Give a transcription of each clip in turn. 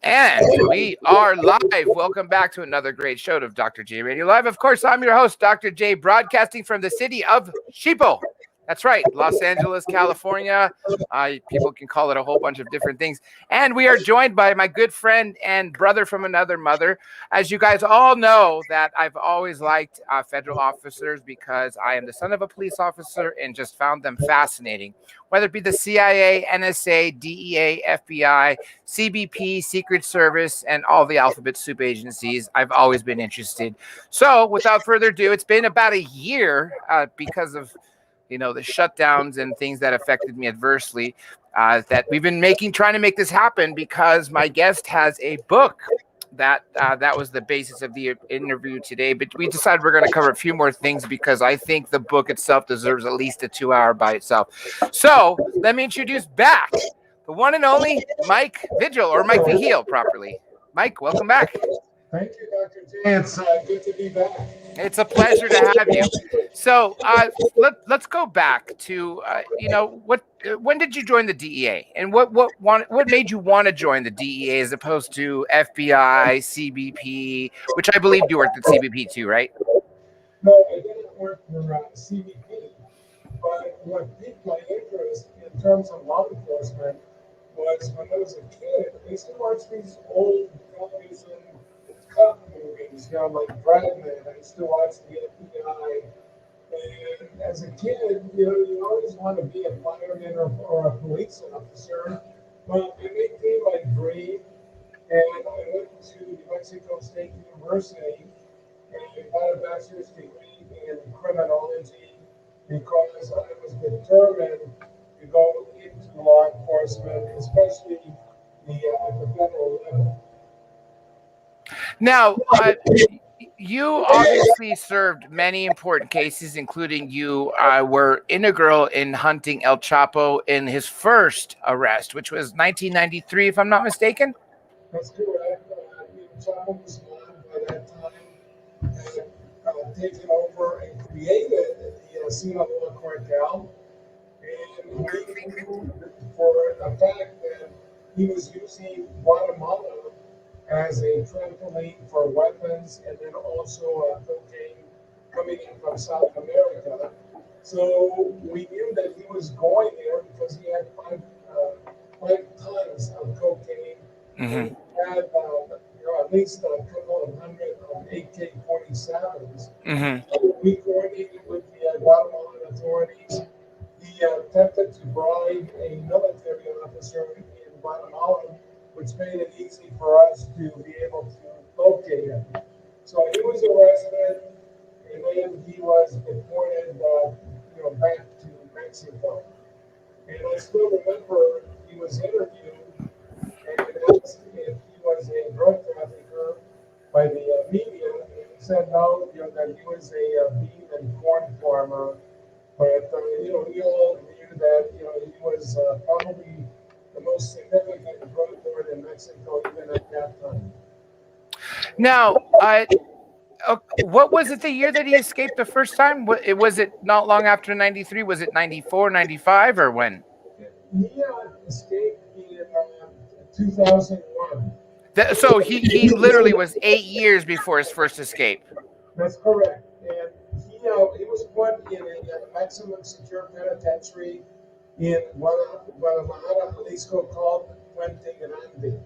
And we are live. Welcome back to another great show of Dr. J Radio Live. Of course, I'm your host, Dr. J, broadcasting from the city of Chapo. That's right, Los Angeles, California. People can call it a whole bunch of different things. And we are joined by my good friend and brother from another mother. As you guys all know, that I've always liked federal officers because I am the son of a police officer and just found them fascinating. Whether it be the CIA, NSA, DEA, FBI, CBP, Secret Service, and all the alphabet soup agencies, I've always been interested. So without further ado, it's been about a year because of the shutdowns and things that affected me adversely, that we've been trying to make this happen because my guest has a book that was the basis of the interview today. But we decided we're going to cover a few more things because I think the book itself deserves at least a 2-hour by itself. So let me introduce back the one and only Mike Vigil, or Mike Vigil properly. Mike, welcome back. Thank you, Dr. J. It's good to be back. It's a pleasure to have you. So let's go back to when did you join the DEA, and what made you want to join the DEA as opposed to FBI, CBP, which I believe you worked at CBP too, right? No, I didn't work for CBP, but what piqued my interest in terms of law enforcement was when I was a kid. I used to watch these old television cop movies, like Dragnet. I used to watch the FBI. And as a kid, you always want to be a fireman or a police officer. But it became my dream. And I went to New Mexico State University and got a bachelor's degree in criminology because I was determined to go into law enforcement, especially at the federal level. Now, you obviously served many important cases, including you were integral in hunting El Chapo in his first arrest, which was 1993, if I'm not mistaken. That's correct. Chapo was by that time had taken over and created the Sinaloa Cartel. And we knew for a fact that he was using Guatemala as a trampoline for weapons, and then also cocaine coming in from South America. So we knew that he was going there because he had 5 tons of cocaine. Mm-hmm. He had at least a couple of hundred of AK-47s. Mm-hmm. So we coordinated with the Guatemalan authorities. He attempted to bribe a military officer in Guatemala, which made it easy for us to be able to locate him. So he was arrested, and then he was deported, back to Mexico. And I still remember he was interviewed and asked if he was a drug trafficker by the media, and he said no, that he was a bean and corn farmer. But we all knew that he was probably the most significant drug lord in Mexico even at that time. Now, what was it the year that he escaped the first time? Was it not long after 93? Was it 94, 95, or when? He escaped in 2001. So he literally was 8 years before his first escape. That's correct. And he was put in a maximum secure penitentiary in Guadalajara, Jalisco, called Puente Grande.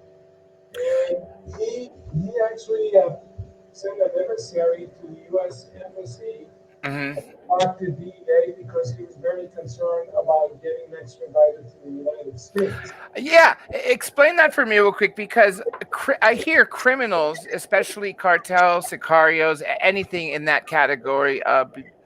And he actually sent an emissary to the U.S. Embassy to talk to DEA because he was very concerned about getting extradited to the United States. Yeah, explain that for me real quick, because I hear criminals, especially cartels, sicarios, anything in that category,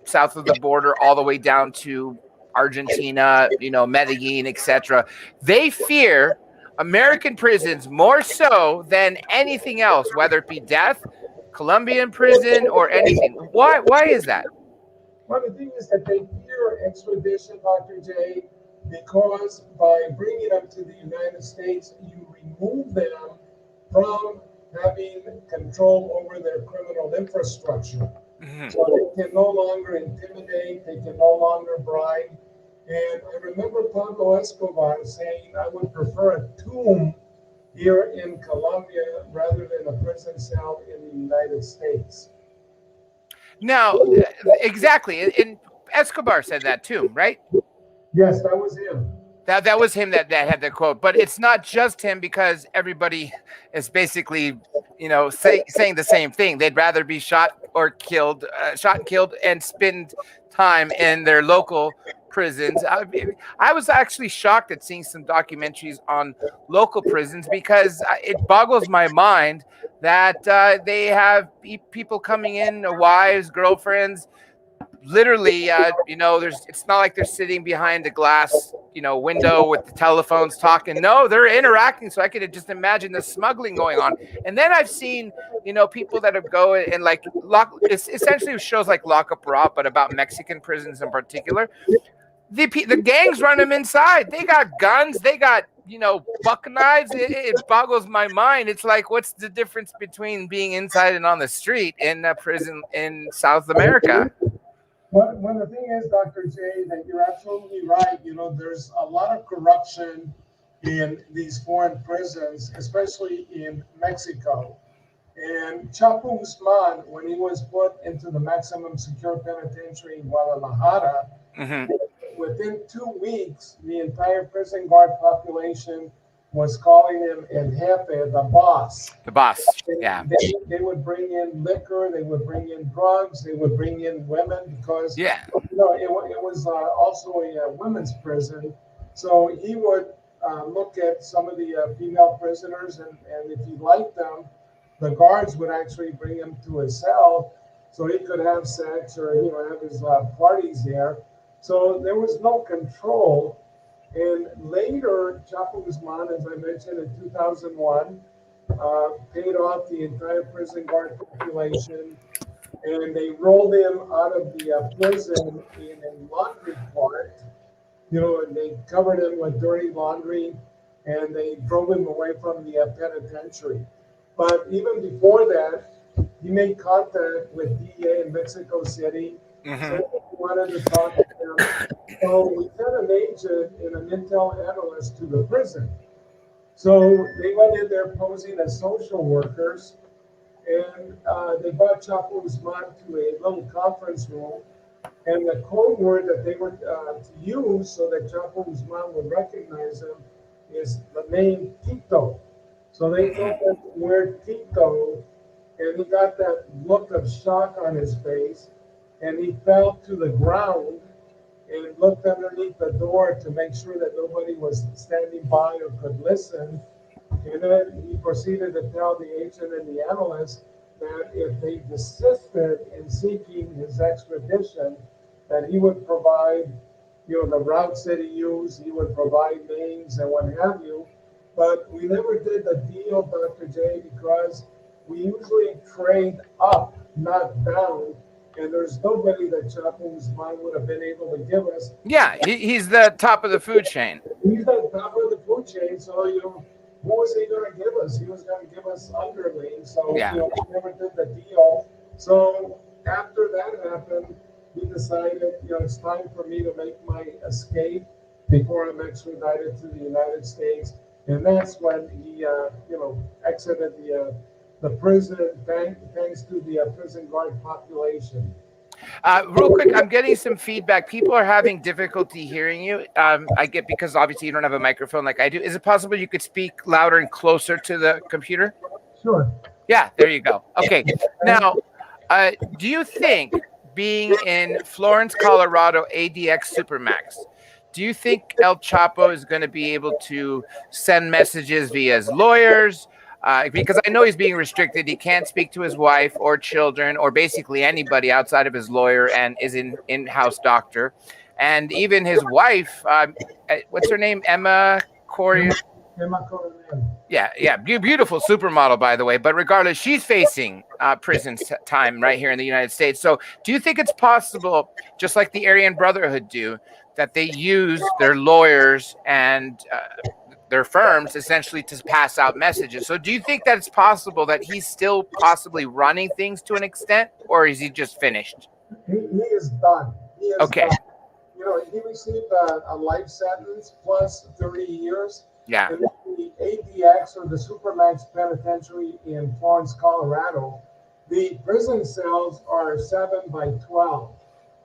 south of the border, all the way down to Argentina, Medellin, etc. They fear American prisons more so than anything else, whether it be death, Colombian prison, or anything. Why is that? Well, the thing is that they fear extradition, Dr. J, because by bringing them to the United States, you remove them from having control over their criminal infrastructure. Mm-hmm. So they can no longer intimidate, they can no longer bribe. And I remember Pablo Escobar saying, I would prefer a tomb here in Colombia rather than a prison cell in the United States. Now, exactly. And Escobar said that too, right? Yes, that was him. That was him that had the quote. But it's not just him, because everybody is basically, saying the same thing. They'd rather be shot and killed, and spend time in their local prisons. I was actually shocked at seeing some documentaries on local prisons, because it boggles my mind that they have people coming in, wives, girlfriends, literally, it's not like they're sitting behind a glass, window with the telephones talking. No, they're interacting. So I could just imagine the smuggling going on. And then I've seen, people that have go and like it's essentially shows like Lock Up Raw, but about Mexican prisons in particular. The gangs run them inside. They got guns. They got, buck knives. It boggles my mind. It's like, what's the difference between being inside and on the street in a prison in South America? Well, the thing is, Dr. J, that you're absolutely right. There's a lot of corruption in these foreign prisons, especially in Mexico. And Chapo Guzman, when he was put into the maximum secure penitentiary in Guadalajara, within 2 weeks, the entire prison guard population was calling him El Jefe, the boss. The boss, yeah. They would bring in liquor, they would bring in drugs, they would bring in women, because yeah, it was also a women's prison. So he would look at some of the female prisoners, and if he liked them, the guards would actually bring him to his cell so he could have sex or have his parties there. So there was no control. And later, Chapo Guzman, as I mentioned, in 2001, paid off the entire prison guard population, and they rolled him out of the prison in a laundry cart, and they covered him with dirty laundry, and they drove him away from the penitentiary. But even before that, he made contact with DEA in Mexico City. So he wanted to talk to them. So we sent an agent and an intel analyst to the prison. So they went in there posing as social workers, and they brought Chapo Guzman to a little conference room. And the code word that they were to use so that Chapo Guzman would recognize him is the name Tito. So they told him the word Tito, and he got that look of shock on his face, and he fell to the ground and looked underneath the door to make sure that nobody was standing by or could listen. And then he proceeded to tell the agent and the analyst that if they desisted in seeking his extradition, that he would provide, the routes that he used, he would provide names and what have you. But we never did the deal, Dr. J, because we usually trade up, not down. And there's nobody that Chapo Guzman would have been able to give us. Yeah, he's the top of the food chain. He's the top of the food chain. So, who was he going to give us? He was going to give us underlings. So, yeah. We never did the deal. So, after that happened, we decided, it's time for me to make my escape before I'm extradited to the United States. And that's when he, exited the prison, thanks to the prison guard population. Real quick, I'm getting some feedback. People are having difficulty hearing you. I get, because obviously you don't have a microphone like I do. Is it possible you could speak louder and closer to the computer? Sure. Yeah, there you go. Okay. Now, do you think being in Florence, Colorado, ADX Supermax, do you think El Chapo is going to be able to send messages via his lawyers? Because I know he's being restricted. He can't speak to his wife or children or basically anybody outside of his lawyer and is an in-house doctor. And even his wife, what's her name? Emma Coronel. Yeah, beautiful supermodel, by the way. But regardless, she's facing prison time right here in the United States. So do you think it's possible, just like the Aryan Brotherhood do, that they use their lawyers and their firms essentially to pass out messages? So do you think that it's possible that he's still possibly running things to an extent, or is he just finished? He is done. He is okay. Done. He received a life sentence plus 30 years. Yeah. And the ADX, or the Supermax Penitentiary in Florence, Colorado, the prison cells are 7 by 12.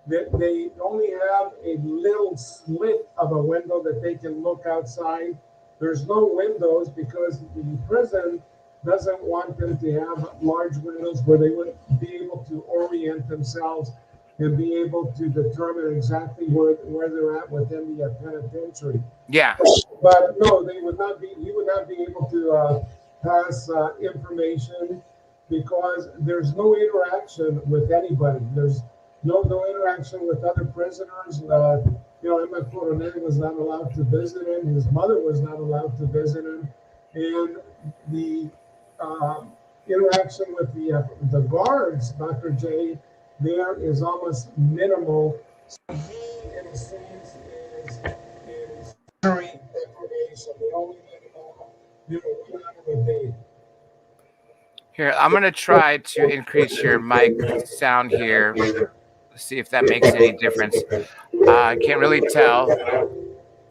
They only have a little slit of a window that they can look outside. There's no windows because the prison doesn't want them to have large windows where they would be able to orient themselves and be able to determine exactly where they're at within the penitentiary. Yeah. But no, they would not be. You would not be able to pass information because there's no interaction with anybody. There's no interaction with other prisoners. Emma Coronel was not allowed to visit him. His mother was not allowed to visit him, and the interaction with the guards, Dr. J, there is almost minimal. So he, in a sense, is sharing information. They only let 1 hour a day. Here, I'm going to try to increase your mic sound here. See if that makes any difference. I can't really tell.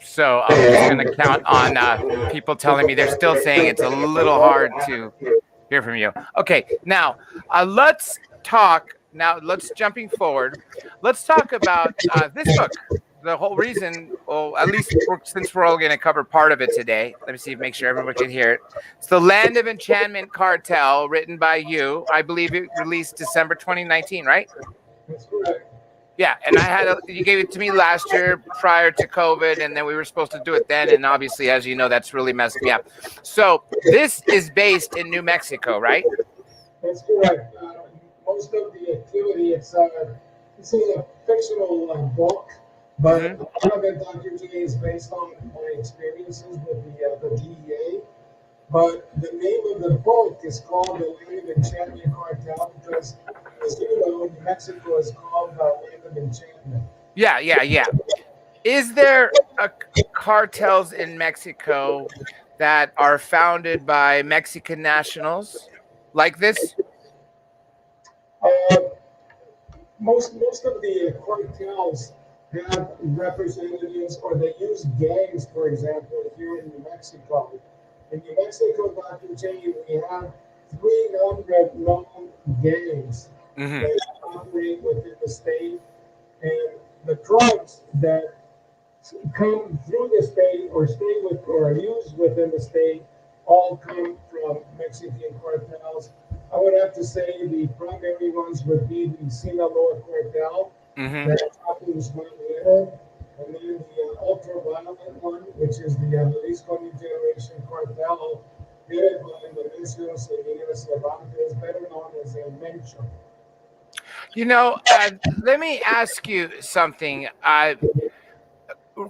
So I'm just going to count on people telling me they're still saying it's a little hard to hear from you. Okay, now let's talk. Now let's jumping forward. Let's talk about this book. The whole reason, well, at least since we're all going to cover part of it today, let me see make sure everyone can hear it. It's The Land of Enchantment Cartel, written by you. I believe it released December 2019, right? That's correct. Yeah, and you gave it to me last year prior to COVID, and then we were supposed to do it then, and obviously, as you know, that's really messed me up. So this is based in New Mexico, right? That's correct. Most of the activity, it's a fictional book, but a lot of it, Dr. J, is based on my experiences with the DEA. But the name of the book is called The Land of Enchantment Cartel because, as you know, New Mexico is called the Land of Enchantment. Yeah. Is there cartels in Mexico that are founded by Mexican nationals like this? Most of the cartels have representatives, or they use gangs, for example, here in New Mexico. In New Mexico, Dr. J, we have 300 known gangs that operate within the state, and the drugs that come through the state or stay with or are used within the state all come from Mexican cartels. I would have to say the primary ones would be the Sinaloa cartel, the Chapo, Smuggling, and then the ultra-violent one, which is the Jalisco New Generation Cartel, headed by Mauricio Cervantes, better known as El Mencho. Let me ask you something.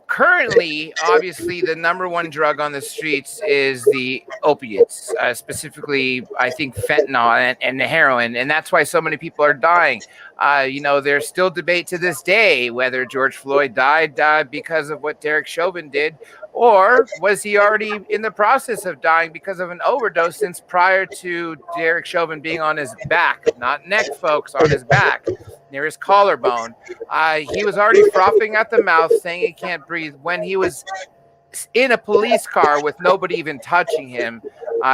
Currently, obviously, the number one drug on the streets is the opiates, specifically, I think, fentanyl and the heroin. And that's why so many people are dying. There's still debate to this day whether George Floyd died because of what Derek Chauvin did, or was he already in the process of dying because of an overdose since prior to Derek Chauvin being on his back, not neck, folks, on his back, near his collarbone. He was already frothing at the mouth, saying he can't breathe when he was in a police car with nobody even touching him.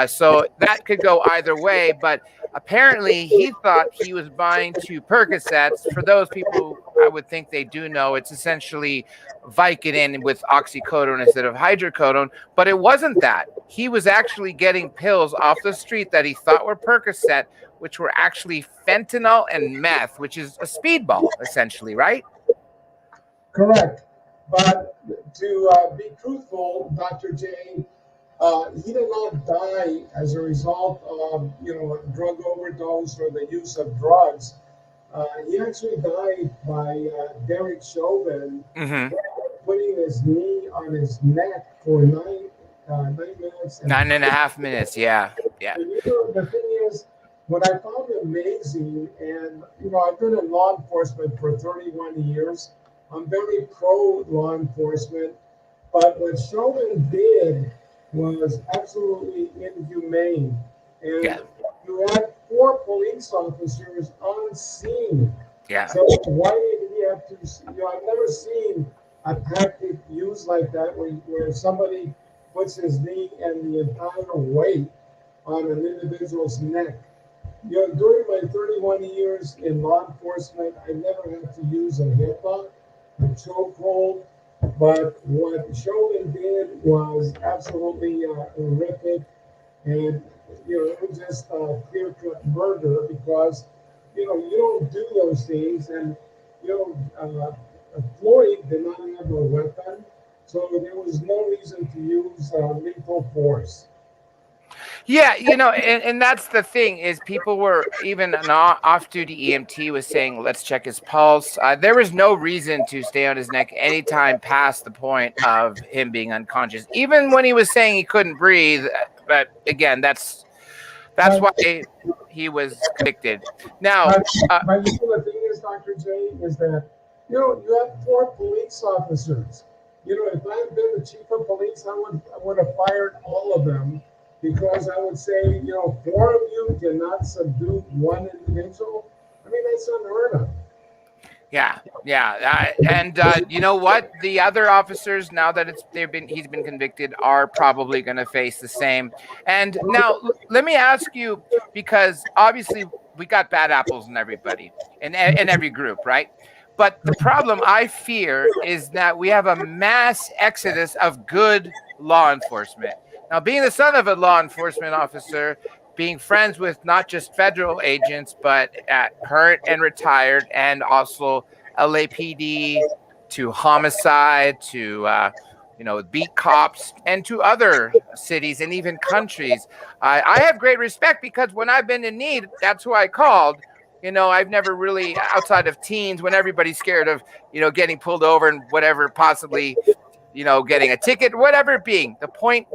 So that could go either way, but apparently he thought he was buying 2 Percocets. For those people, I would think they do know, it's essentially Vicodin with oxycodone instead of hydrocodone, but it wasn't that. He was actually getting pills off the street that he thought were Percocet, which were actually fentanyl and meth, which is a speedball, essentially, right? Correct. But to be truthful, Dr. J, he did not die as a result of, a drug overdose or the use of drugs. He actually died by Derek Chauvin putting his knee on his neck for 9 minutes. 9.5 minutes, yeah. And the thing is, what I found amazing, and I've been in law enforcement for 31 years. I'm very pro law enforcement, but what Chauvin did was absolutely inhumane. And you had 4 police officers on scene. Yeah. So why did he have to? I've never seen a tactic used like that, where somebody puts his knee and the entire weight on an individual's neck. You know, during my 31 years in law enforcement, I never had to use a HIPAA, a chokehold, but what Chauvin did was absolutely horrific, and it was just clear-cut murder because you don't do those things, and Floyd did not have a weapon, so there was no reason to use lethal force. Yeah, and that's the thing is people were even an off-duty EMT was saying, let's check his pulse. There was no reason to stay on his neck anytime past the point of him being unconscious, even when he was saying he couldn't breathe. But again, that's why he was convicted. Now, but the thing is, Dr. J, is that you have 4 police officers. If I had been the chief of police, I would have fired all of them. Because I would say, 4 of you cannot subdue 1 individual. I mean, that's unheard of. Yeah. And you know what? The other officers, now that he's been convicted, are probably going to face the same. And now, let me ask you, because obviously we got bad apples in everybody, in every group, right? But the problem I fear is that we have a mass exodus of good law enforcement. Now, being the son of a law enforcement officer, being friends with not just federal agents, but current and retired, and also LAPD, to homicide, to beat cops, and to other cities and even countries, I have great respect because when I've been in need, that's who I called. I've never really, outside of teens, when everybody's scared of, getting pulled over and whatever, possibly, getting a ticket, whatever it being. The point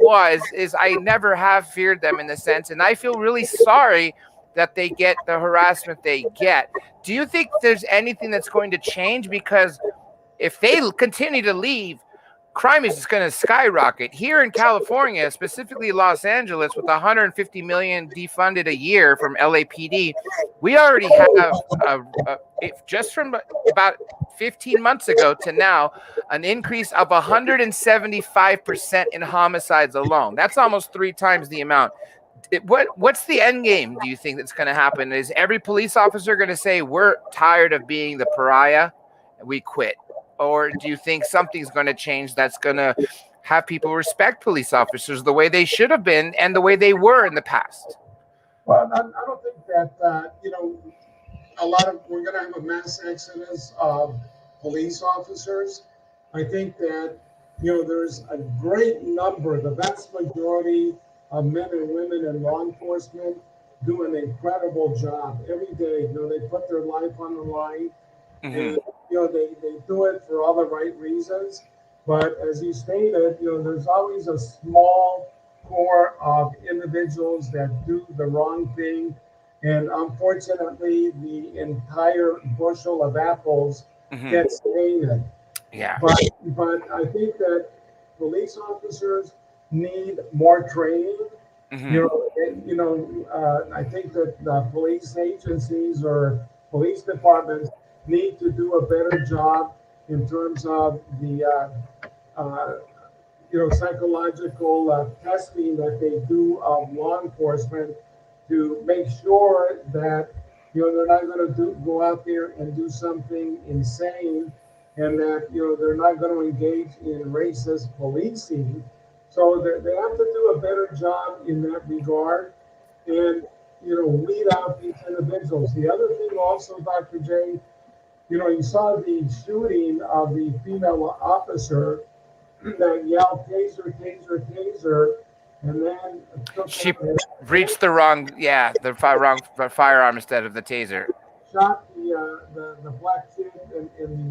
is I never have feared them in the sense, and I feel really sorry that they get the harassment they get. Do you think there's anything that's going to change? Because if they continue to leave, crime is just going to skyrocket. Here in California, specifically Los Angeles, with $150 million defunded a year from LAPD, we already have, just from about 15 months ago to now, an increase of 175% in homicides alone. That's almost 3 times the amount. What's the end game, do you think, that's going to happen? Is every police officer going to say, we're tired of being the pariah, and we quit? Or do you think something's going to change that's going to have people respect police officers the way they should have been and the way they were in the past? Well, I don't think that, we're going to have a mass exodus of police officers. I think that, there's a great number, the vast majority of men and women in law enforcement do an incredible job every day. They put their life on the line. Mm-hmm. And, they do it for all the right reasons. But as you stated, there's always a small core of individuals that do the wrong thing. And unfortunately, the entire bushel of apples mm-hmm. gets tainted. Yeah. But I think that police officers need more training. Mm-hmm. I think that the police agencies or police departments need to do a better job in terms of the psychological testing that they do of law enforcement to make sure that they're not going to go out there and do something insane, and that they're not going to engage in racist policing. So they have to do a better job in that regard, and weed out these individuals. The other thing also, Dr. J, you saw the shooting of the female officer that yelled taser, taser, taser, and then she reached the wrong firearm instead of the taser. Shot the black kid in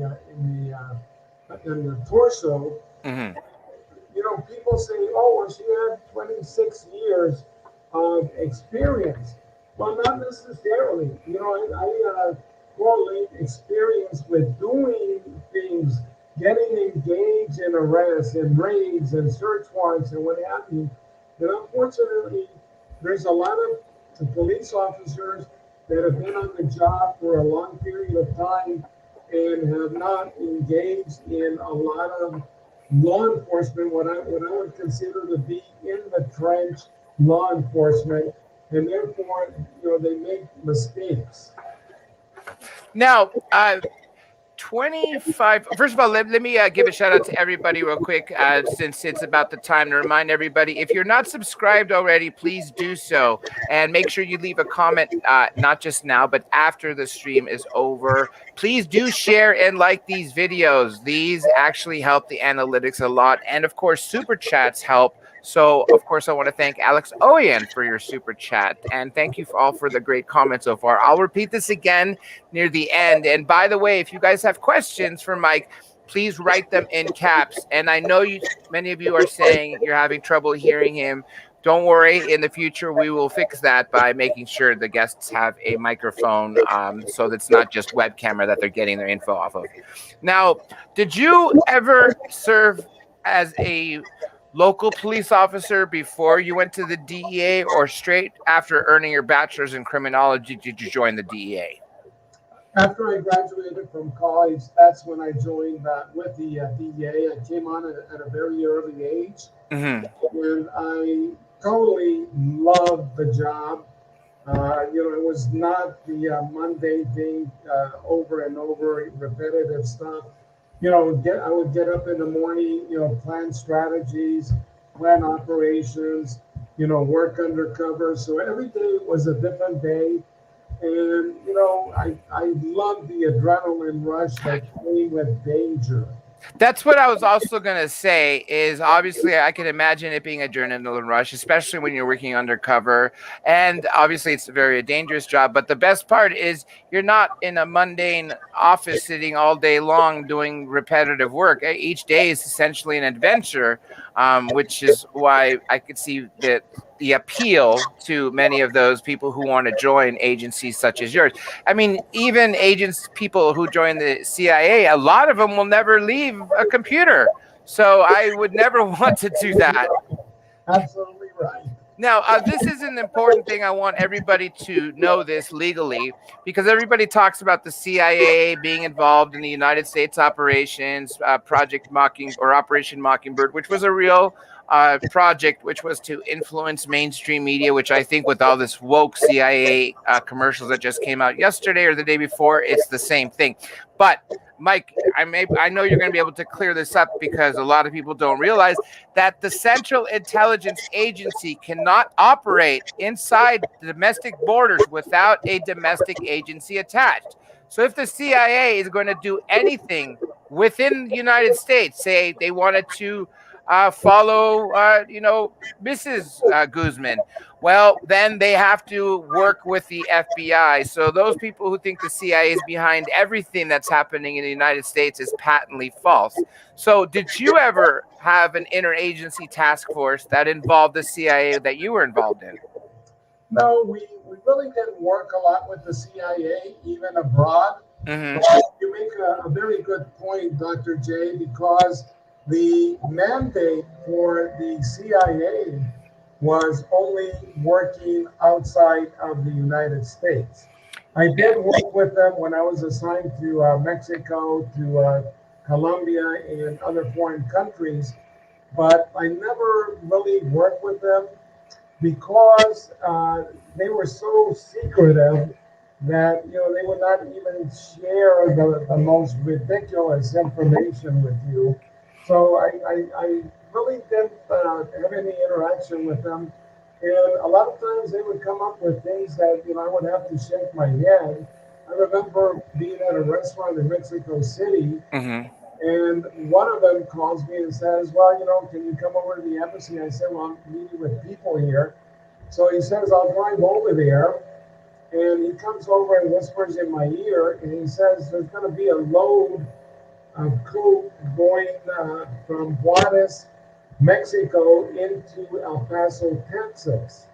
the torso. Mm-hmm. People say, "Oh, well, she had 26 years of experience." Well, not necessarily. I correlate experience with doing things, getting engaged in arrests and raids and search warrants and what have you. And unfortunately, there's a lot of police officers that have been on the job for a long period of time and have not engaged in a lot of law enforcement, what I would consider to be in the trench law enforcement, and therefore, they make mistakes. Now, 25. First of all, let me give a shout out to everybody real quick, since it's about the time to remind everybody, if you're not subscribed already, please do so, and make sure you leave a comment, not just now, but after the stream is over. Please do share and like these videos. These actually help the analytics a lot, and of course, super chats help. So, of course, I want to thank Alex Oyen for your super chat, and thank you all for the great comments so far. I'll repeat this again near the end. And by the way, if you guys have questions for Mike, please write them in caps. And I know many of you are saying you're having trouble hearing him. Don't worry. In the future, we will fix that by making sure the guests have a microphone, so that's not just web camera that they're getting their info off of. Now, did you ever serve as a local police officer before you went to the DEA, or straight after earning your bachelor's in criminology did you join the DEA? After I graduated from college, that's when I joined with the DEA. I came on at a very early age, and I totally loved the job. It was not the mundane thing, over and over, repetitive stuff. I would get up in the morning, plan strategies, plan operations, work undercover. So every day was a different day. And, I love the adrenaline rush that came with danger. That's what I was also going to say, is obviously I can imagine it being a adrenaline rush, especially when you're working undercover. And obviously it's a very dangerous job. But the best part is you're not in a mundane office sitting all day long doing repetitive work. Each day is essentially an adventure, which is why I could see that the appeal to many of those people who want to join agencies such as yours. I mean, even people who join the CIA, a lot of them will never leave a computer. So I would never want to do that. Absolutely right. Now, this is an important thing. I want everybody to know this legally, because everybody talks about the CIA being involved in the United States operations, Operation Mockingbird, which was a real project, which was to influence mainstream media, which I think with all this woke CIA commercials that just came out yesterday or the day before, it's the same thing. But Mike, I know you're going to be able to clear this up, because a lot of people don't realize that the Central Intelligence Agency cannot operate inside the domestic borders without a domestic agency attached. So if the CIA is going to do anything within the United States, say they wanted to follow, Mrs. Guzman, well, then they have to work with the FBI. So those people who think the CIA is behind everything that's happening in the United States is patently false. So did you ever have an interagency task force that involved the CIA that you were involved in? No, we really didn't work a lot with the CIA, even abroad. Mm-hmm. You make a very good point, Dr. J, because the mandate for the CIA was only working outside of the United States. I did work with them when I was assigned to Mexico, to Colombia, and other foreign countries, but I never really worked with them because they were so secretive that they would not even share the most ridiculous information with you. So I really didn't have any interaction with them. And a lot of times they would come up with things that I would have to shake my head. I remember being at a restaurant in Mexico City, and one of them calls me and says, well, can you come over to the embassy? I said, well, I'm meeting with people here. So he says, I'll drive over there. And he comes over and whispers in my ear, and he says, there's going to be a load of coke going from Juarez, Mexico, into El Paso, Texas.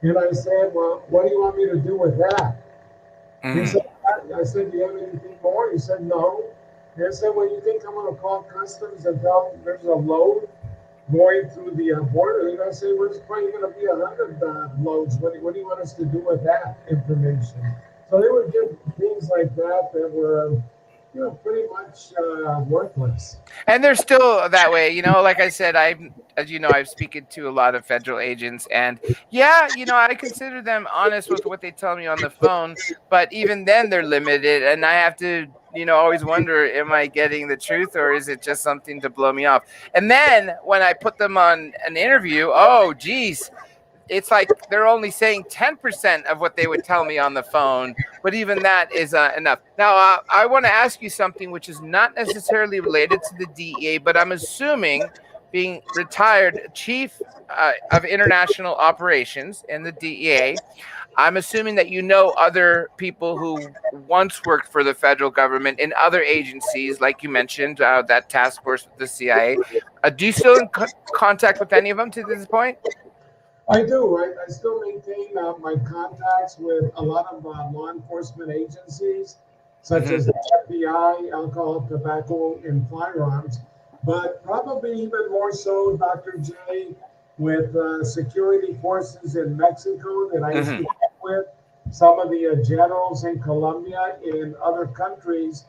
And I said, well, what do you want me to do with that? He said, I said, do you have anything more? He said, no. And I said, well, you think I'm going to call customs and tell them there's a load going through the border? And I say, there's probably going to be 100 loads. What do you want us to do with that information? So they would get things like that were, pretty much worthless. And they're still that way, like I said, as you know, I've spoken to a lot of federal agents, and yeah, I consider them honest with what they tell me on the phone, but even then they're limited, and I have to, always wonder, am I getting the truth, or is it just something to blow me off? And then when I put them on an interview, oh geez, it's like they're only saying 10% of what they would tell me on the phone, but even that is enough. Now, I want to ask you something which is not necessarily related to the DEA, but I'm assuming, being retired chief of international operations in the DEA, I'm assuming that you know other people who once worked for the federal government in other agencies, like you mentioned, that task force with the CIA. Do you still in contact with any of them to this point? I do. I still maintain my contacts with a lot of law enforcement agencies, such as the FBI, alcohol, tobacco, and firearms. But probably even more so, Dr. J, with security forces in Mexico that I used to work with, some of the generals in Colombia, in other countries,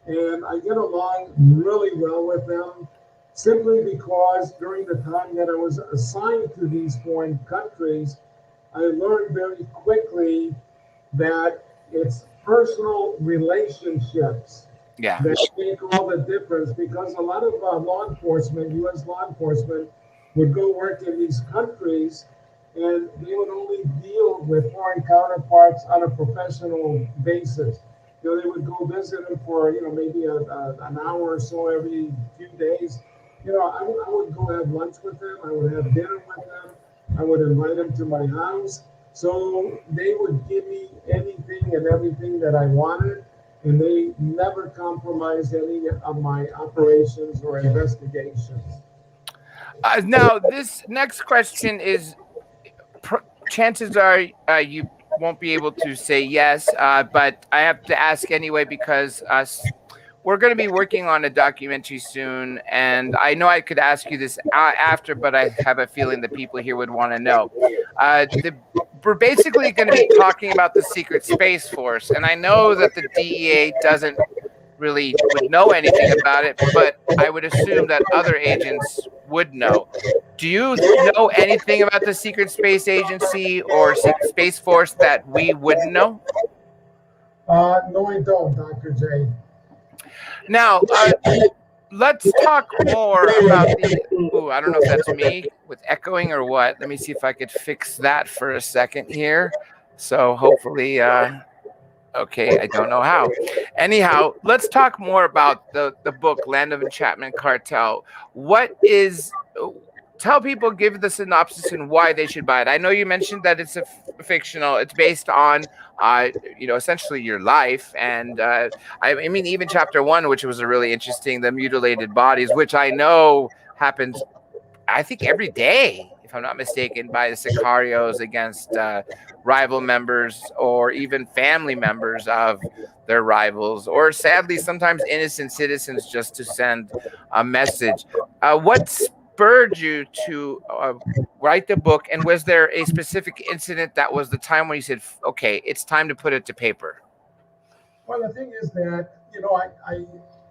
and I get along really well with them, simply because during the time that I was assigned to these foreign countries, I learned very quickly that it's personal relationships that make all the difference, because a lot of law enforcement, U.S. law enforcement, would go work in these countries and they would only deal with foreign counterparts on a professional basis. They would go visit them for, maybe an hour or so every few days. I would go have lunch with them. I would have dinner with them. I would invite them to my house. So they would give me anything and everything that I wanted, and they never compromised any of my operations or investigations. Now, this next question is, chances are you won't be able to say yes, but I have to ask anyway, because we're going to be working on a documentary soon, and I know I could ask you this after, but I have a feeling that people here would want to know. We're basically going to be talking about the secret space force, and I know that the DEA doesn't really would know anything about it, but I would assume that other agents would know. Do you know anything about the secret space agency or space force that we wouldn't know? No, I don't, Dr. J. Now, let's talk more about the. Ooh, I don't know if that's me with echoing or what. Let me see if I could fix that for a second here. So hopefully, okay, I don't know how. Anyhow, let's talk more about the book, Land of Enchantment Cartel. What is. Tell people, give the synopsis and why they should buy it. I know you mentioned that it's a fictional. It's based on, essentially your life, and I mean, even chapter 1, which was a really interesting, the mutilated bodies, which I know happens, I think every day, if I'm not mistaken, by the sicarios against rival members or even family members of their rivals, or sadly sometimes innocent citizens, just to send a message. What spurred you to write the book, and was there a specific incident that was the time when you said, okay, it's time to put it to paper? Well, the thing is that, I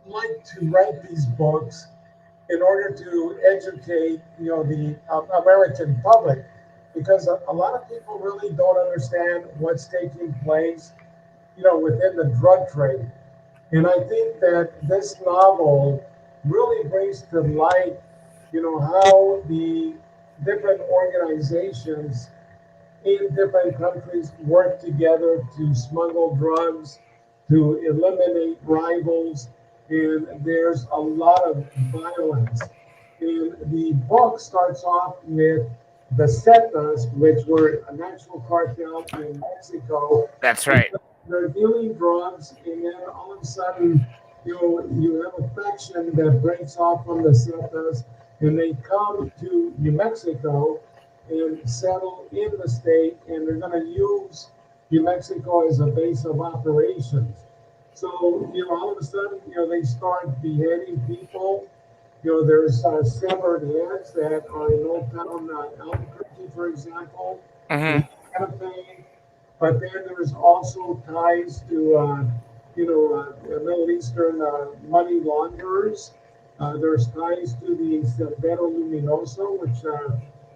like to write these books in order to educate, the American public, because a lot of people really don't understand what's taking place, within the drug trade. And I think that this novel really brings to light, how the different organizations in different countries work together to smuggle drugs, to eliminate rivals, and there's a lot of violence. And the book starts off with the Zetas, which were an actual cartel in Mexico. That's right. They're dealing drugs, and then all of a sudden, you have a faction that breaks off from the Zetas, and they come to New Mexico and settle in the state, and they're going to use New Mexico as a base of operations. So, all of a sudden, they start beheading people. There's severed heads that are in Old Town Albuquerque, for example, in Santa Fe. But then there's also ties to Middle Eastern money launderers. There's ties to the Sendero Luminoso, which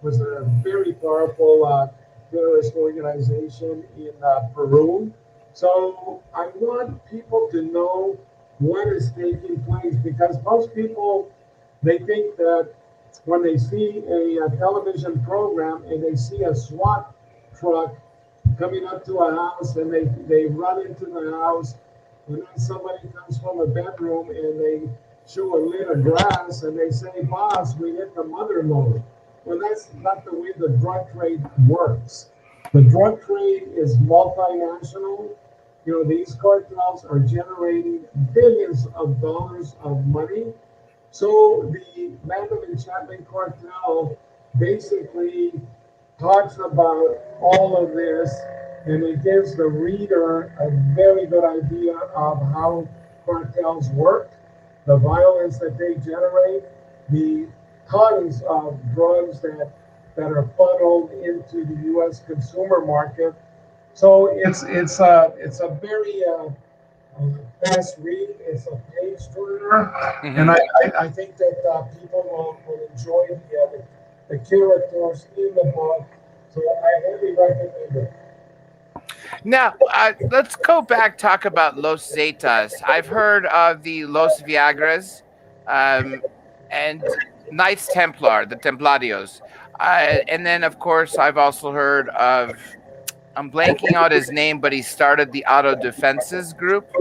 was a very powerful terrorist organization in Peru. So I want people to know what is taking place because most people they think that when they see a television program and they see a SWAT truck coming up to a house and they run into the house and then somebody comes from a bedroom and they show a lid of grass and they say, boss, we hit the mother lode. Well, that's not the way the drug trade works. The drug trade is multinational. These cartels are generating billions of dollars of money. So the Land of Enchantment Cartel basically talks about all of this and it gives the reader a very good idea of how cartels work, the violence that they generate, the tons of drugs that are funneled into the U.S. consumer market. So it's a very fast read. It's a page turner, and I think that people will enjoy the characters in the book. So I highly recommend it. Now, let's go back, talk about Los Zetas. I've heard of the Los Viagras and Knights Templar, the Templarios. And then, of course, I've also heard of, I'm blanking out his name, but he started the Auto Defenses group.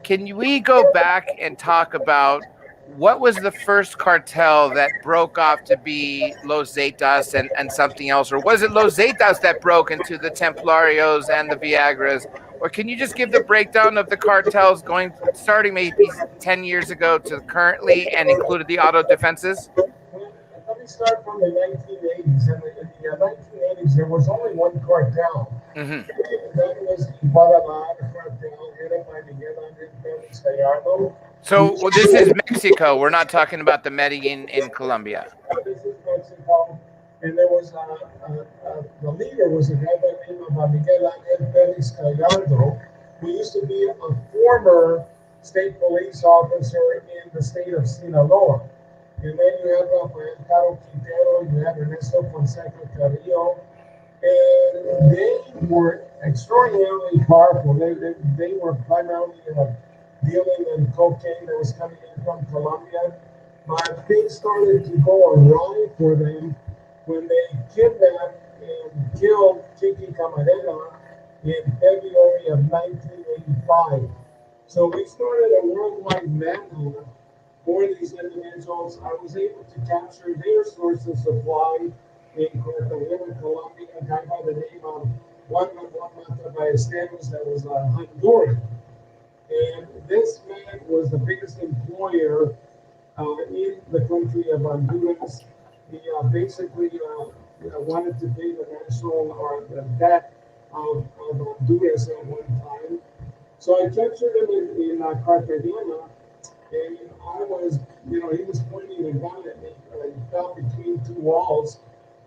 Can we go back and talk about what was the first cartel that broke off to be Los Zetas and something else? Or was it Los Zetas that broke into the Templarios and the Viagras? Or can you just give the breakdown of the cartels starting maybe 10 years ago to currently and included the auto defenses? Let me start from the 1980s. In the 1980s, there was only one cartel. Mm-hmm. That was the Guadalajara cartel, headed by Miguel Angel Félix Gallardo. So this is Mexico. We're not talking about the Medellin in Colombia. This is Mexico. And there was the leader was a guy by the name of Miguel Angel Félix Gallardo, who used to be a former state police officer in the state of Sinaloa. And then you have Rafael Caro Quintero, you have Ernesto Fonseca Carrillo, and they were extraordinarily powerful. They were primarily dealing in cocaine that was coming in from Colombia. But things started to go awry for them when they kidnapped and killed Kiki Camarena in February of 1985. So we started a worldwide manhunt for these individuals. I was able to capture their source of supply in Cartagena, Colombia, a guy by the name of Juan Mata Ballesteros that was a Honduran. And this man was the biggest employer in the country of Honduras. He basically wanted to pay the national or the debt of Honduras at one time. So I captured him in Cartagena, and I was, he was pointing a gun at me. He fell between two walls,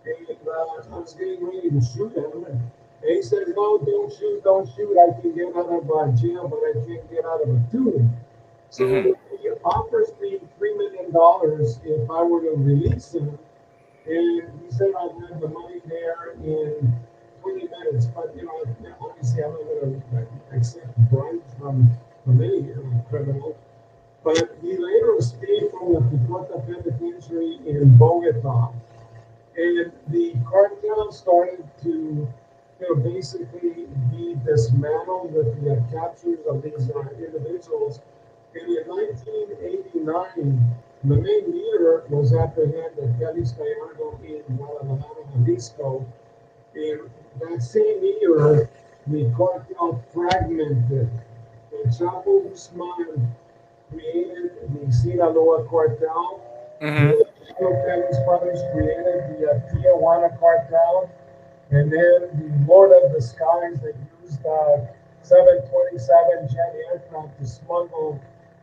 and I was getting ready to shoot him. And he said, no, don't shoot. I can get out of jail, but I can't get out of a tomb. So he offers me $3 million if I were to release him. And he said I'd have the money there in 20 minutes. But, obviously I'm not going to accept bribes from any criminal. But he later escaped from the Picota Penitentiary in Bogota. And the cartel started to basically be dismantled with the captures of these individuals. And in 1989, the main leader was apprehended, Félix Gallardo, in Guadalajara, Jalisco. And that same year, the cartel fragmented. And Chapo Guzman created the Sinaloa cartel. The Félix brothers created the Tijuana cartel. And then the Lord of the Skies that used 727 jet aircraft to smuggle,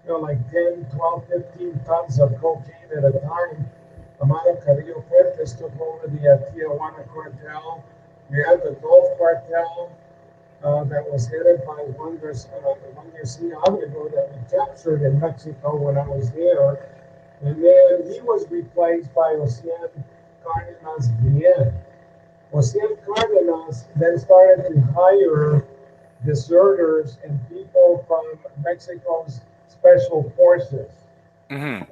like 10, 12, 15 tons of cocaine at a time. Amado Carrillo Fuertes took over the Tijuana cartel. We had the Gulf cartel. that was headed by Juan Garcia Abrego that we captured in Mexico when I was there. And then he was replaced by Ocean Cardenas Bien. Ocean Cardenas then started to hire deserters and people from Mexico's special forces. Mm-hmm.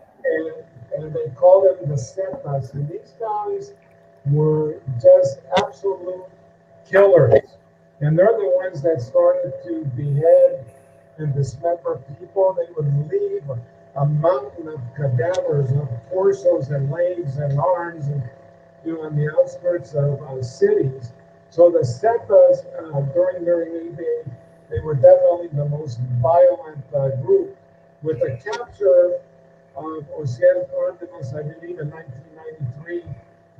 And they called them the Zetas. And these guys were just absolute killers. And they're the ones that started to behead and dismember people. They would leave a mountain of cadavers of torsos and legs and arms and on the outskirts of cities. So the Zetas during their heyday, they were definitely the most violent group. With the capture of Ocean Cardenas, I believe in 1993,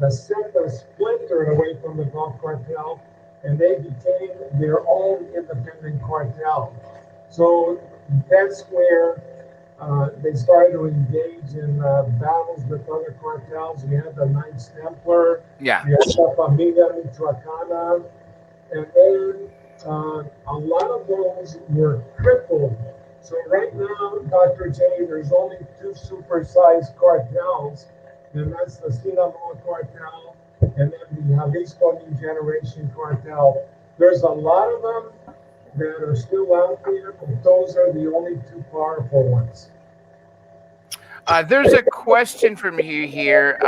the Zetas splintered away from the Gulf Cartel and they became their own independent cartel. So that's where they started to engage in battles with other cartels. We had the Knights Templar, Yeah. we had the Familia Michoacana, and then a lot of those were crippled. So right now, Dr. J, there's only two supersized cartels, and that's the Sinaloa cartel and then the Jalisco New Generation cartel. There's a lot of them that are still out there, but those are the only two powerful ones. There's a question from you here,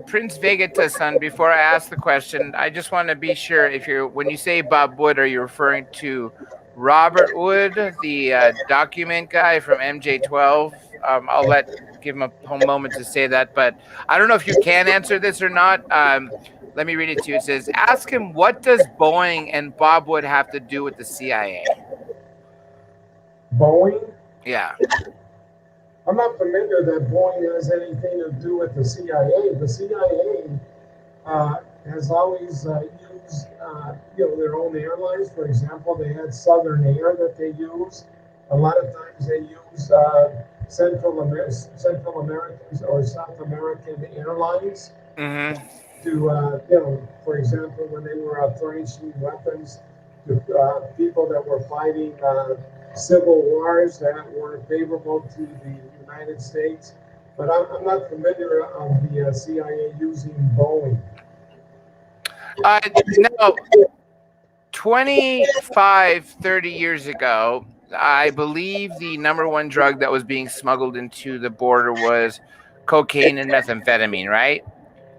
Prince Vegeta son. Before I ask the question, I just want to be sure if when you say Bob Wood, are you referring to Robert Wood, the document guy from MJ12? I'll give him a moment to say that, but I don't know if you can answer this or not. Let me read it to you. It says, "Ask him, what does Boeing and Bob Wood have to do with the CIA?" Boeing? Yeah. I'm not familiar that Boeing has anything to do with the CIA. The CIA has always used, their own airlines. For example, they had Southern Air that they use. A lot of times they use Central American or South American airlines Mm-hmm. to, for example, when they were furnishing weapons to people that were fighting civil wars that were favorable to the United States. But I'm not familiar of the CIA using Boeing. No, 25, 30 years ago, I believe the number one drug that was being smuggled into the border was cocaine and methamphetamine, right?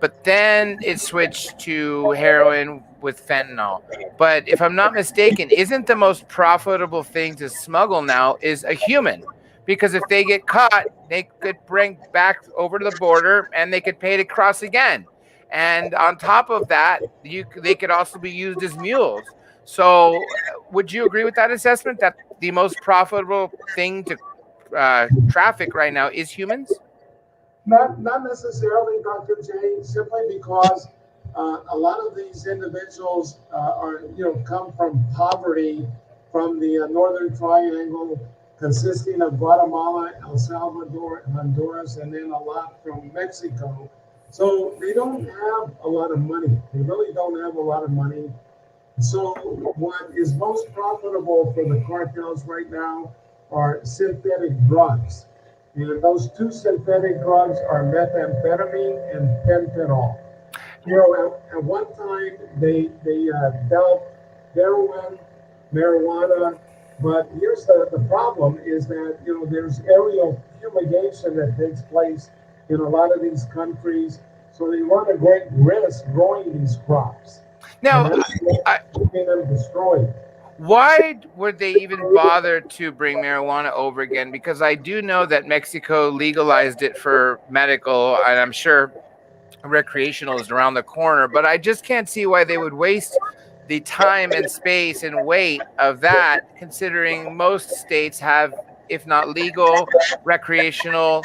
But then it switched to heroin with fentanyl. But if I'm not mistaken, isn't the most profitable thing to smuggle now is a human? Because if they get caught, they could bring back over to the border and they could pay to cross again. And on top of that, they could also be used as mules. So would you agree with that assessment that the most profitable thing to traffic right now is humans? Not necessarily, Dr. J, simply because a lot of these individuals come from poverty from the Northern Triangle, consisting of Guatemala, El Salvador, Honduras, and then a lot from Mexico. So they don't have a lot of money. They really don't have a lot of money. So what is most profitable for the cartels right now are synthetic drugs. And those two synthetic drugs are methamphetamine and fentanyl. At one time they dealt heroin, marijuana, but here's the problem is that there's aerial fumigation that takes place in a lot of these countries, so they run a great risk growing these crops. Now, keeping them destroyed. Why would they even bother to bring marijuana over again? Because I do know that Mexico legalized it for medical, and I'm sure recreational is around the corner, but I just can't see why they would waste the time and space and weight of that, considering most states have, if not legal, recreational,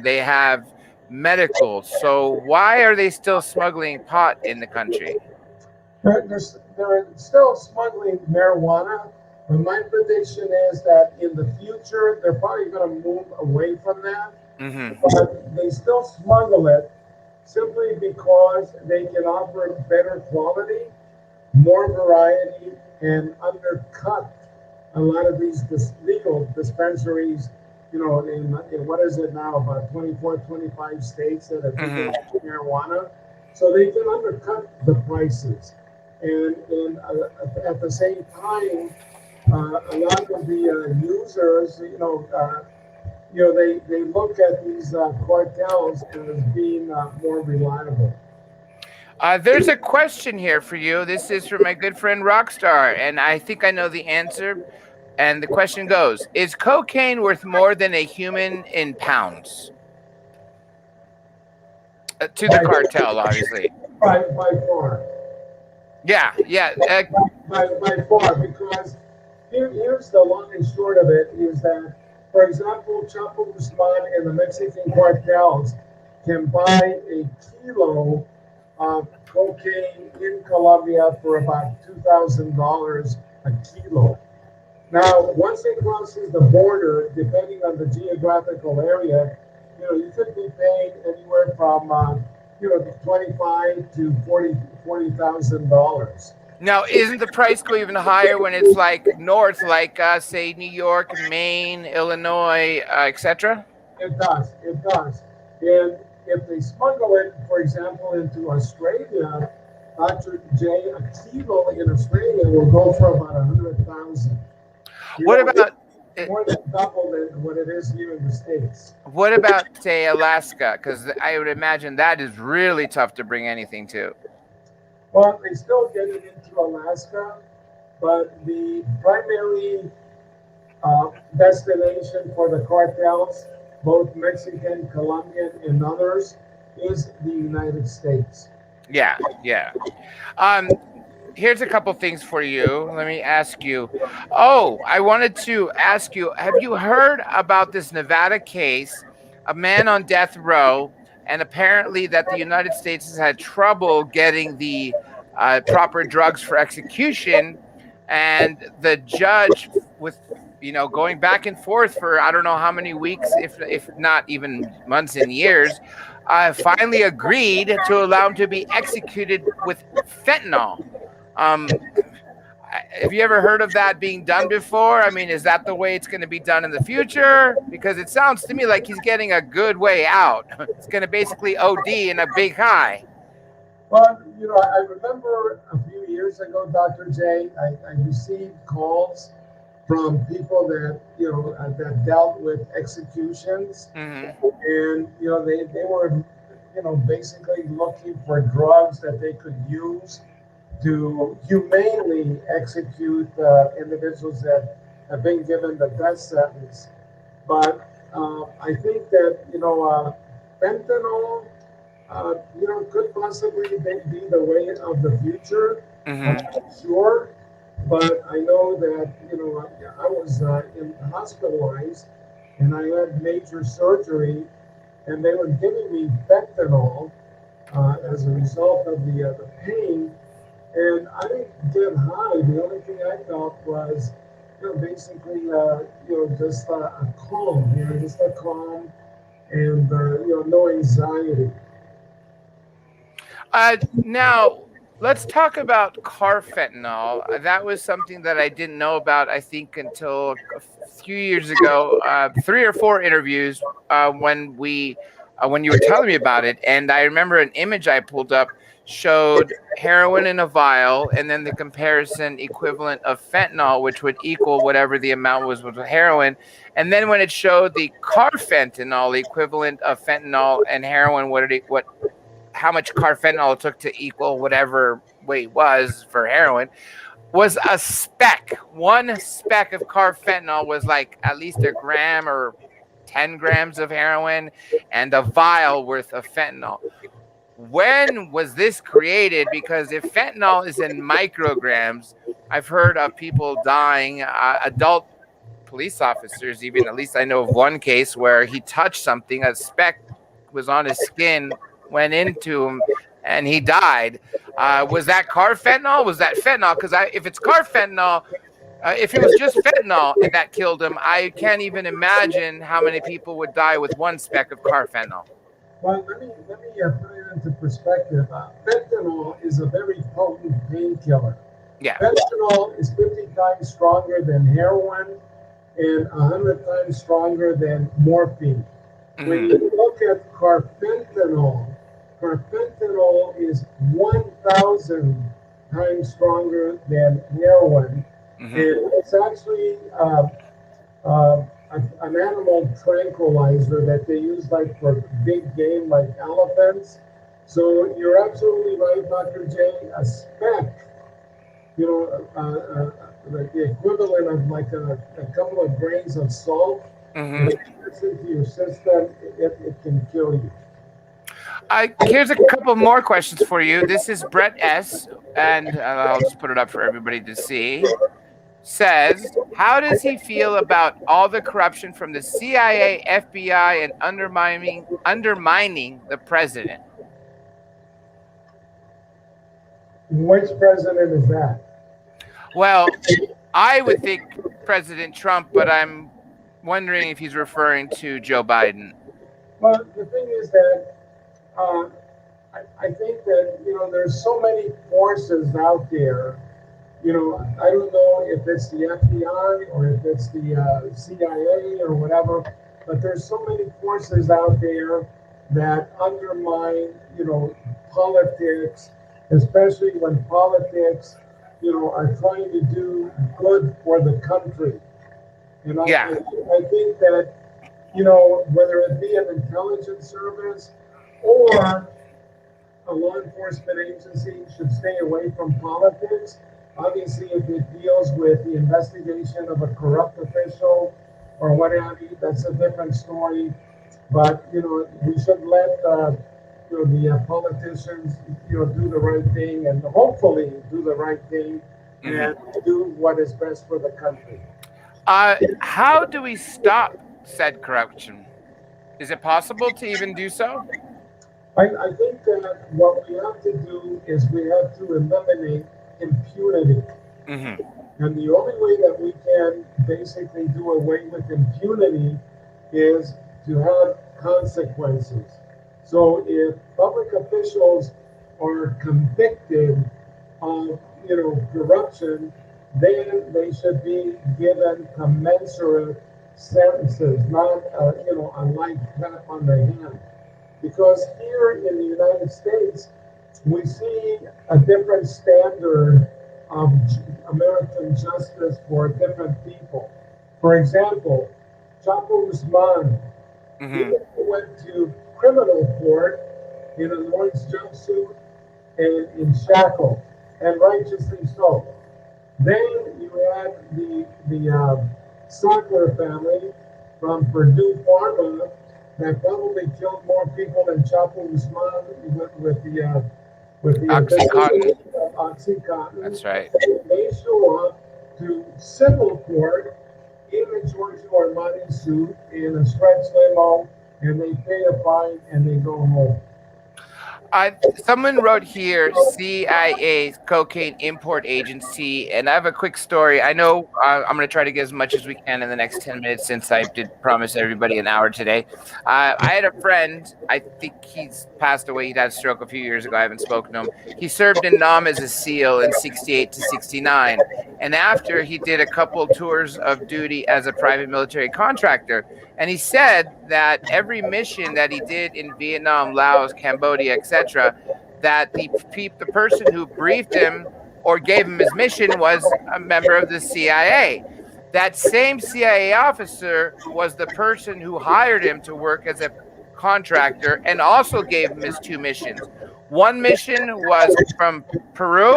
they have medical. So why are they still smuggling pot in the country? They're still smuggling marijuana, but my prediction is that in the future they're probably going to move away from that. Mm-hmm. But they still smuggle it simply because they can offer better quality. more variety, and undercut a lot of these legal dispensaries. In what is it now, about 24, 25 states that have Hmm. legalized marijuana. So they can undercut the prices. And at the same time, a lot of the users, they look at these cartels as being more reliable. There's a question here for you. This is from my good friend Rockstar, and I think I know the answer. And the question goes: is cocaine worth more than a human in pounds? To the By, cartel, obviously. by far. Yeah, yeah. By far, because here's the long and short of it is that, for example, Chapo Guzman and the Mexican cartels can buy a kilo of cocaine in Colombia for about $2,000 a kilo. Now, once it crosses the border, depending on the geographical area, you could be paying anywhere from 25 to $40,000. Now, isn't the price go even higher when it's like north, like say New York, Maine, Illinois, etc.? It does. It does. And if they smuggle it, for example, into Australia, Dr. J, a kilo in Australia will go for about 100,000. What about More than double than what it is here in the States. what about say Alaska? Because I would imagine that is really tough to bring anything to. Well, they still get it into Alaska, but the primary destination for the cartels, both Mexican, Colombian, and others, is the United States. Yeah, yeah. Um, Here's a couple things for you. Let me ask you. Oh, I wanted to ask you, have you heard about this Nevada case, a man on death row, and apparently that the United States has had trouble getting the proper drugs for execution, and the judge with going back and forth for I don't know how many weeks, if not even months and years, finally agreed to allow him to be executed with fentanyl. Um, have you ever heard of that being done before? I mean, is that the way it's going to be done in the future? Because it sounds to me like he's getting a good way out. It's going to basically OD in a big high. Well, I remember a few years ago, Dr. J, I received calls from people that, that dealt with executions. Mm-hmm. And, they were, basically looking for drugs that they could use to humanely execute individuals that have been given the death sentence. But I think that fentanyl, could possibly be the way of the future. I'm Mm-hmm. not sure, but I know that I was hospitalized and I had major surgery, and they were giving me fentanyl as a result of the pain. And I didn't get high. The only thing I felt was, basically, just a calm, just a calm and, no anxiety. Now, let's talk about carfentanil. That was something that I didn't know about, I think, until a few years ago. 3 or 4 interviews when you were telling me about it, and I remember an image I pulled up showed heroin in a vial, and then the comparison equivalent of fentanyl, which would equal whatever the amount was with heroin. And then when it showed the carfentanil equivalent of fentanyl and heroin, what how much carfentanil it took to equal whatever weight was for heroin, was a speck. One speck of carfentanil was like at least a gram or 10 grams of heroin, and a vial worth of fentanyl. When was this created? Because if fentanyl is in micrograms, I've heard of people dying, adult police officers, even at least I know of one case where he touched something, a speck was on his skin, went into him, and he died. Was that carfentanil? Was that fentanyl? Because if it's carfentanil, if it was just fentanyl and that killed him, I can't even imagine how many people would die with one speck of carfentanil. Well, let me put it into perspective. Fentanyl is a very potent painkiller. Yeah. Fentanyl is 50 times stronger than heroin and 100 times stronger than morphine. When Hmm. you look at carfentanil is 1,000 times stronger than heroin, Hmm. and it's actually an animal tranquilizer that they use like for big game like elephants. So you're absolutely right, Dr. J. A speck, like the equivalent of like a couple of grains of salt, Hmm. if it gets into your system, it can kill you. Here's a couple more questions for you. This is Brett S. And I'll just put it up for everybody to see. Says, how does he feel about all the corruption from the CIA, FBI, and undermining the president? Which president is that? Well, I would think President Trump, but I'm wondering if he's referring to Joe Biden. Well, the thing is that uh, I think that there's so many forces out there. I don't know if it's the FBI or if it's the CIA or whatever, but there's so many forces out there that undermine, politics, especially when politics, are trying to do good for the country. And Yeah. I think that, whether it be an intelligence service or a law enforcement agency should stay away from politics. Obviously, if it deals with the investigation of a corrupt official or what have you, that's a different story. But we should let the politicians do the right thing and hopefully do the right thing Hmm. and do what is best for the country. How do we stop said corruption? Is it possible to even do so? I think that what we have to do is we have to eliminate impunity. Hmm. And the only way that we can basically do away with impunity is to have consequences. So if public officials are convicted of corruption, then they should be given commensurate sentences, not a light tap on the hand. Because here in the United States, we see a different standard of American justice for different people. For example, Chapo Guzman, he Hmm. went to criminal court in an orange jumpsuit and in shackles, and righteously so. Then you had the Sackler family from Purdue Pharma that probably killed more people than Chapo Guzman with the Oxycontin. addition of OxyContin. That's right. They show up to civil court in a Giorgio Armani suit in a stretch limo, and they pay a fine and they go home. Someone wrote here CIA cocaine import agency, and I have a quick story. I know I'm going to try to get as much as we can in the next 10 minutes since I did promise everybody an hour today. I had a friend, I think he's passed away. He'd had a stroke a few years ago. I haven't spoken to him. He served in Nam as a SEAL in 68 to 69. And after he did a couple tours of duty as a private military contractor. And he said that every mission that he did in Vietnam, Laos, Cambodia, etc., that the person who briefed him or gave him his mission was a member of the CIA. That same CIA officer was the person who hired him to work as a contractor and also gave him his two missions. One mission was from Peru,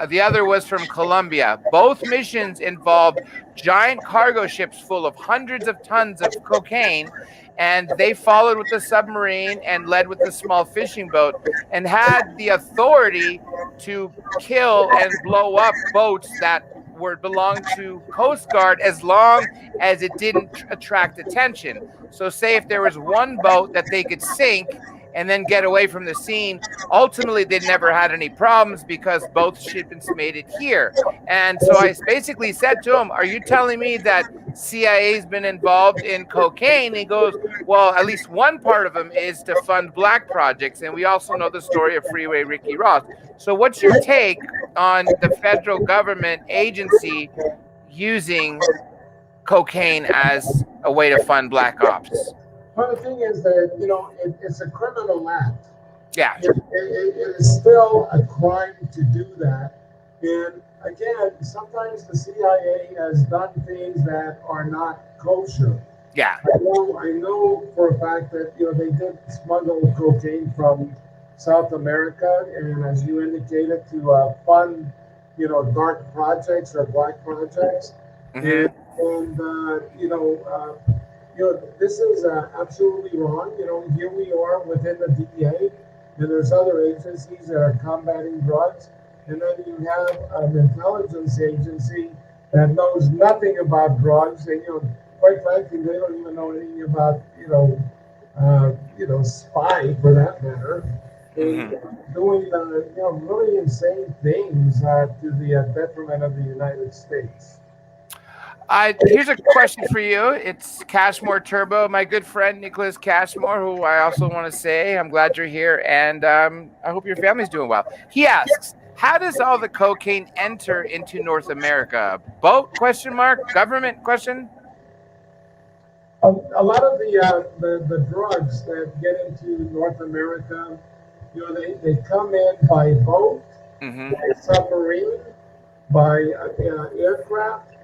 the other was from Colombia. Both missions involved giant cargo ships full of hundreds of tons of cocaine, and they followed with the submarine and led with the small fishing boat and had the authority to kill and blow up boats that belonged to Coast Guard as long as it didn't attract attention. So say if there was one boat that they could sink and then get away from the scene. Ultimately, they never had any problems because both shipments made it here. And so I basically said to him, are you telling me that CIA's been involved in cocaine? He goes, well, at least one part of them is to fund black projects. And we also know the story of Freeway Ricky Ross. So what's your take on the federal government agency using cocaine as a way to fund black ops? Well, the thing is that, it's a criminal act. Yeah. It is still a crime to do that. And again, sometimes the CIA has done things that are not kosher. Yeah. I know for a fact that, they did smuggle cocaine from South America, and as you indicated, to fund, dark projects or black projects. Mm-hmm. This is absolutely wrong. Here we are within the DEA, and there's other agencies that are combating drugs, and then you have an intelligence agency that knows nothing about drugs, and quite frankly, they don't even know anything about spy for that matter, and doing really insane things to the detriment of the United States. Here's a question for you. It's Cashmore Turbo, my good friend Nicholas Cashmore, who I also want to say I'm glad you're here, and I hope your family's doing well. He asks, how does all the cocaine enter into North America? Boat? ? Government ? A lot of the drugs that get into North America, they come in by boat, by submarine, by aircraft,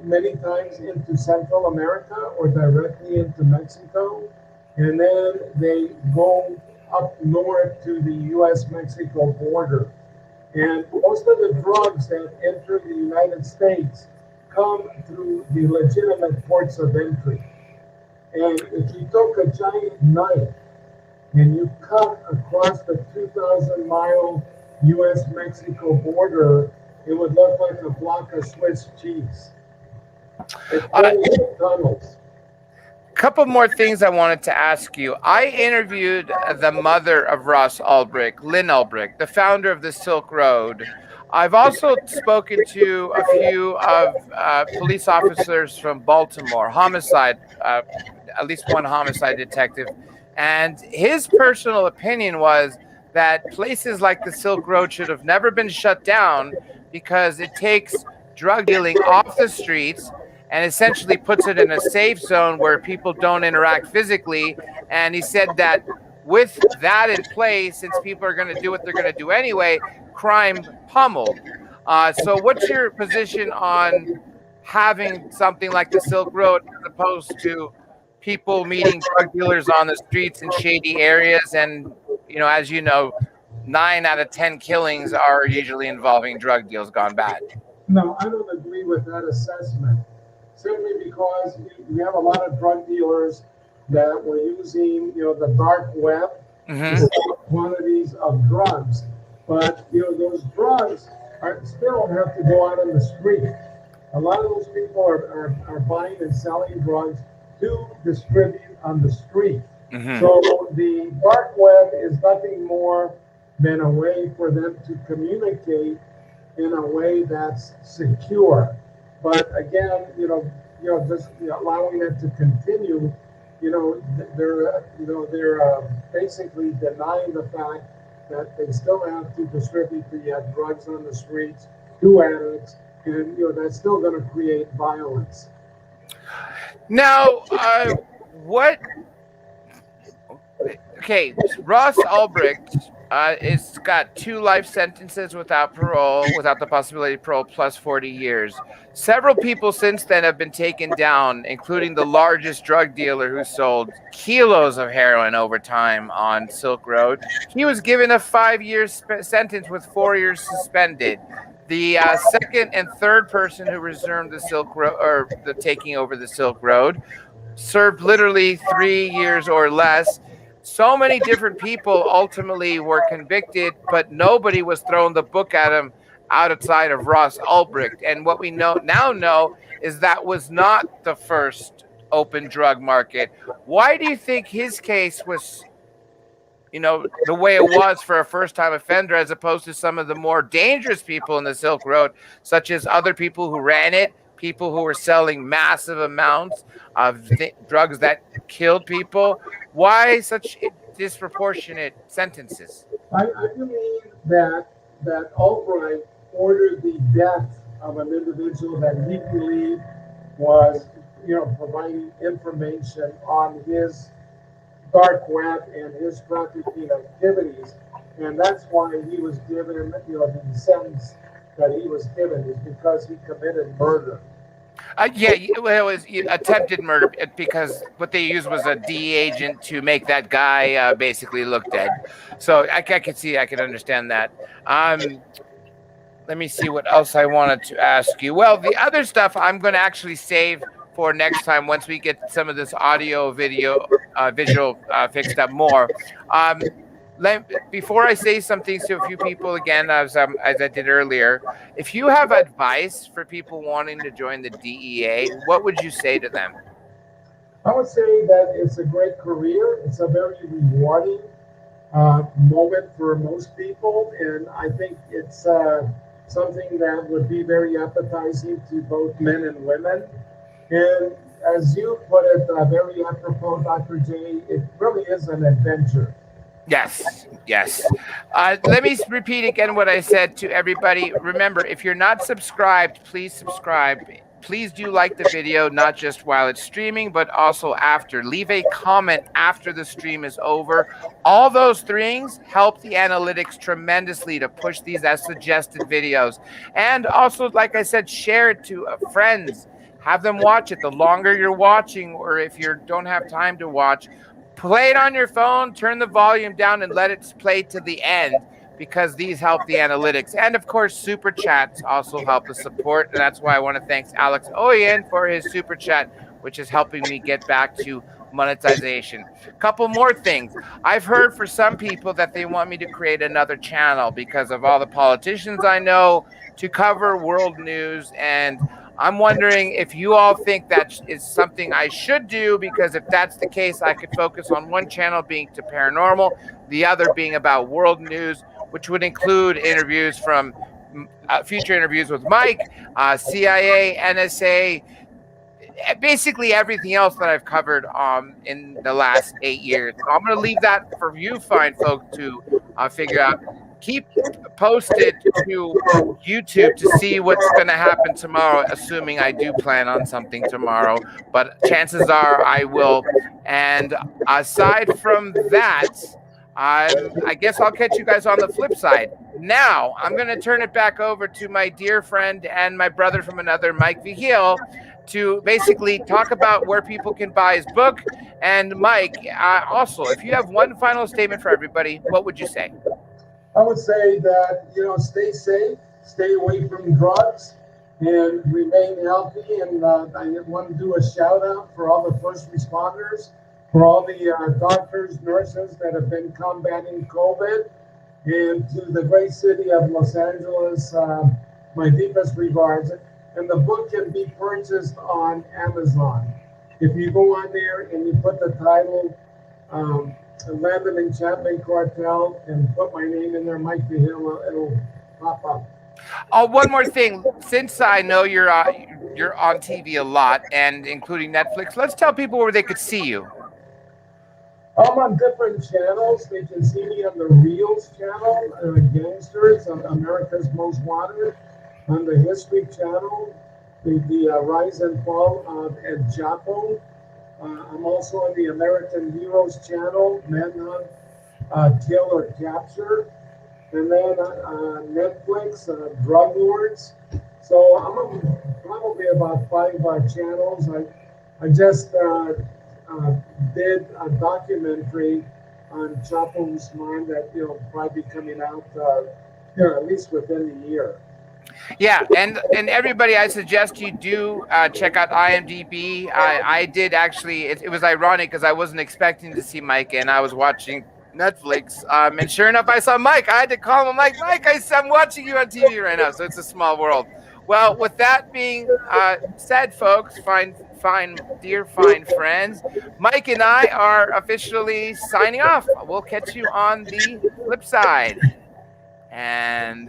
many times into Central America or directly into Mexico, and then they go up north to the U.S.-Mexico border. And most of the drugs that enter the United States come through the legitimate ports of entry. And if you took a giant knife and you cut across the 2,000-mile U.S.-Mexico border, it would look like a block of Swiss cheese. It's tunnels. Couple more things I wanted to ask you. I interviewed the mother of Ross Ulbricht, Lynn Ulbricht, the founder of the Silk Road. I've also spoken to a few of police officers from Baltimore, at least one homicide detective. And his personal opinion was that places like the Silk Road should have never been shut down because it takes drug dealing off the streets and essentially puts it in a safe zone where people don't interact physically. And he said that with that in place, since people are going to do what they're going to do anyway, crime pummeled. So what's your position on having something like the Silk Road as opposed to people meeting drug dealers on the streets in shady areas? And, as you know, 9 out of 10 killings are usually involving drug deals gone bad. No, I don't agree with that assessment. Simply because we have a lot of drug dealers that were using, the dark web to sell quantities of drugs. But, those drugs still have to go out on the street. A lot of those people are buying and selling drugs to distribute on the street. So the dark web is nothing more than a way for them to communicate in a way that's secure. But again, just allowing it to continue, they're basically denying the fact that they still have to distribute the drugs on the streets to addicts, and that's still going to create violence. Now, Okay, Ross Ulbricht is got 2 life sentences without parole, without the possibility of parole, plus 40 years. Several people since then have been taken down, including the largest drug dealer who sold kilos of heroin over time on Silk Road. He was given a 5-year sentence with 4 years suspended. The second and third person who resumed the Silk Road, or the taking over the Silk Road, served literally 3 years or less. So many different people ultimately were convicted, but nobody was throwing the book at him outside of Ross Ulbricht. And what we now know is that was not the first open drug market. Why do you think his case was the way it was for a first-time offender, as opposed to some of the more dangerous people in the Silk Road, such as other people who ran it, people who were selling massive amounts of drugs that killed people. Why such disproportionate sentences? I believe that Albright ordered the death of an individual that he believed was, providing information on his dark web and his trafficking activities, and that's why he was given, the sentence that he was given is because he committed murder. Yeah, well, it was attempted murder because what they used was a DEA agent to make that guy basically look dead. So I can understand that. Let me see what else I wanted to ask you. Well, the other stuff I'm going to actually save for next time once we get some of this audio, video, visual fixed up more. Before I say some things to a few people again, as I did earlier, if you have advice for people wanting to join the DEA, what would you say to them? I would say that it's a great career. It's a very rewarding moment for most people, and I think it's something that would be very appetizing to both men and women. And as you put it very apropos, Dr. J, it really is an adventure. Yes. Let me repeat again what I said to everybody. Remember, if you're not subscribed, please subscribe. Please do like the video, not just while it's streaming, but also after. Leave a comment after the stream is over. All those things help the analytics tremendously to push these as suggested videos. And also, like I said, share it to friends. Have them watch it. The longer you're watching, or if you don't have time to watch, play it on your phone, turn the volume down, and let it play to the end, because these help the analytics. And of course, super chats also help the support. And that's why I want to thank Alex Oyen for his super chat, which is helping me get back to monetization. Couple more things. I've heard for some people that they want me to create another channel because of all the politicians I know to cover world news, and I'm wondering if you all think that is something I should do, because if that's the case, I could focus on one channel being to paranormal, the other being about world news, which would include interviews from future interviews with Mike, CIA, NSA, basically everything else that I've covered in the last 8 years. I'm going to leave that for you fine folk to figure out. Keep posted to YouTube to see what's going to happen tomorrow, assuming I do plan on something tomorrow, but chances are I will. And aside from that, I guess I'll catch you guys on the flip side. Now, I'm going to turn it back over to my dear friend and my brother from another, Mike Vigil, to basically talk about where people can buy his book. And Mike, also, if you have one final statement for everybody, what would you say? I would say that, stay safe, stay away from drugs, and remain healthy. And I want to do a shout out for all the first responders, for all the doctors, nurses that have been combating COVID, and to the great city of Los Angeles, my deepest regards. And the book can be purchased on Amazon. If you go on there and you put the title, Random Enchantment Cartel, and put my name in there, Mike Vigil, it'll pop up. Oh, one more thing. Since I know you're on TV a lot, and including Netflix, let's tell people where they could see you. I'm on different channels. They can see me on the Reels channel, Gangsters, on America's Most Wanted, on the History channel, the Rise and Fall of Chapo. I'm also on the American Heroes channel, Manhunt, Kill or Capture, and then Netflix, Drug Lords. So I'm on probably about 5 channels. I just did a documentary on Chapo Guzman that will probably be coming out at least within the year. Yeah, and everybody, I suggest you do check out IMDb. I did actually. It was ironic because I wasn't expecting to see Mike, and I was watching Netflix. And sure enough, I saw Mike. I had to call him. I'm like, Mike, I'm watching you on TV right now. So it's a small world. Well, with that being said, folks, fine, dear fine friends, Mike and I are officially signing off. We'll catch you on the flip side. And